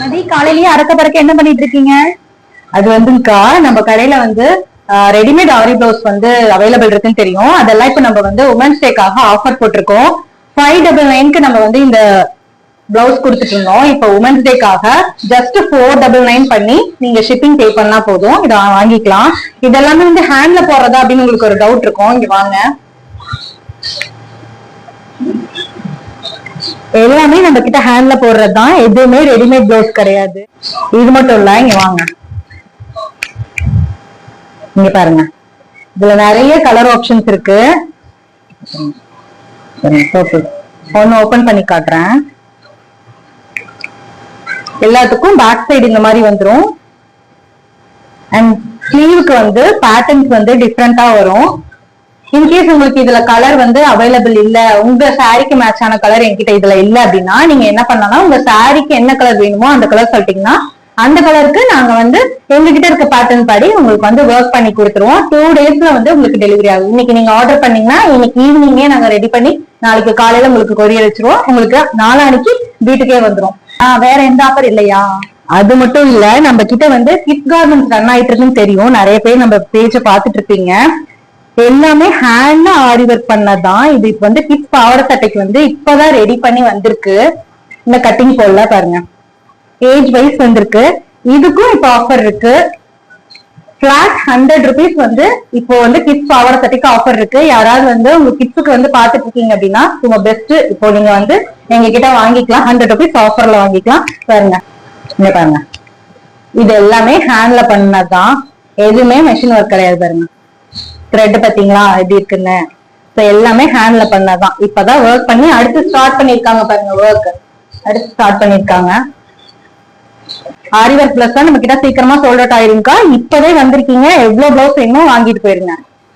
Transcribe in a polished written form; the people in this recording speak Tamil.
அது காலையிலேயே அறக்க பறக்க என்ன பண்ணிட்டு இருக்கீங்க? அது வந்துக்கா நம்ம கடையில வந்து ரெடிமேட் ஆரி பிளவுஸ் வந்து அவைலபிள் இருக்குன்னு தெரியும். அதெல்லாம் இப்ப நம்ம வந்து உமன்ஸ் டேக்காக ஆஃபர் போட்டிருக்கோம். 599க்கு நம்ம வந்து இந்த பிளவுஸ் கொடுத்துட்டு இருந்தோம். இப்ப உமன்ஸ் டேக்காக ஜஸ்ட் 499 பண்ணி நீங்க ஷிப்பிங் பே பண்ணா போதும், இதை வாங்கிக்கலாம். இதெல்லாமே வந்து ஹேண்ட்ல போடுறதா அப்படின்னு உங்களுக்கு ஒரு டவுட் இருக்கும். இங்க வாங்க, எல்லாமே நம்ம கிட்ட ஹேண்ட்ல போடுறதுதான், எதுவுமே ரெடிமேட் பிளவுஸ் கிடையாது. இது மட்டும் இல்ல, இங்க வாங்க, இங்க பாருங்க, இதுல நிறைய கலர் ஆப்ஷன்ஸ் இருக்கு. ஒன்னு ஓபன் பண்ணி காட்டுறேன். எல்லாத்துக்கும் பேக் சைடு இந்த மாதிரி வந்துரும். அண்ட் ஸ்லீவுக்கு வந்து பேட்டர்ன்ஸ் வந்து டிஃப்ரெண்டா வரும். இன்கேஸ் உங்களுக்கு இதுல கலர் வந்து அவைலபிள் இல்ல, உங்க சாரிக்கு மேட்ச் ஆன கலர் என்கிட்ட இதுல இல்ல அப்படின்னா நீங்க என்ன பண்ணலாம், உங்க சாரிக்கு என்ன கலர் வேணுமோ அந்த கலர் சொல்லிட்டீங்கன்னா அந்த கலருக்கு நாங்க வந்து எங்ககிட்ட இருக்க பேட்டர்ன் படி உங்களுக்கு வந்து ஒர்க் பண்ணி கொடுத்துருவோம். 2 daysல வந்து உங்களுக்கு டெலிவரி ஆகும். இன்னைக்கு நீங்க ஆர்டர் பண்ணீங்கன்னா இன்னைக்கு ஈவினிங்கே நாங்க ரெடி பண்ணி நாளைக்கு காலையில உங்களுக்கு கொரியர் வச்சிருவோம். உங்களுக்கு நாளானிக்கு வீட்டுக்கே வந்துரும். வேற எந்த ஆஃபர் இல்லையா? அது மட்டும் இல்ல, நம்ம கிட்ட வந்து கிட் கார்மெண்ட்ஸ் ரன் ஆயிட்டு இருக்குன்னு தெரியும். நிறைய பேர் நம்ம பேஜ பாத்துட்டு இருப்பீங்க. எல்லாமே ஹேண்ட்ல ஆரி ஒர்க் பண்ணதான். இது இப்ப வந்து கிட்ஸ் பாவாடை சட்டைக்கு வந்து இப்பதான் ரெடி பண்ணி வந்திருக்கு. இந்த கட்டிங் போடல பாருங்க, ஏஜ் வைஸ் வந்திருக்கு. இதுக்கும் இப்ப ஆஃபர் இருக்கு. பிளாட் 100 rupees வந்து இப்போ வந்து கிட்ஸ் பாவாடை சட்டைக்கு ஆஃபர் இருக்கு. யாராவது வந்து உங்க கிட்ஸுக்கு வந்து பாத்துட்டு இருக்கீங்க அப்படின்னா ரொம்ப பெஸ்ட். இப்போ நீங்க வந்து எங்க கிட்ட வாங்கிக்கலாம், 100 rupees ஆஃபர்ல வாங்கிக்கலாம். பாருங்க, இங்க பாருங்க, இது எல்லாமே ஹேண்ட்ல பண்ணதான், எதுவுமே மெஷின் ஒர்க் கிடையாது. பாருங்க த்ரெட் பாத்தீங்களா எப்படி இருக்குன்னு. எல்லாமே ஹேண்ட்ல பண்ணதான். இப்பதான் ஒர்க் பண்ணி அடுத்து ஸ்டார்ட் பண்ணிருக்காங்க. பாருங்க, ஒர்க் அடுத்து ஸ்டார்ட் பண்ணிருக்காங்க. ஆரி ஒர்க் பிளஸ் தான் நம்ம கிட்ட சீக்கிரமா சோல்ட் அவுட் ஆயிருக்கா. இப்பவே வந்திருக்கீங்க, எவ்வளவு பிளவுஸ் வேணுமோ வாங்கிட்டு போயிருங்க.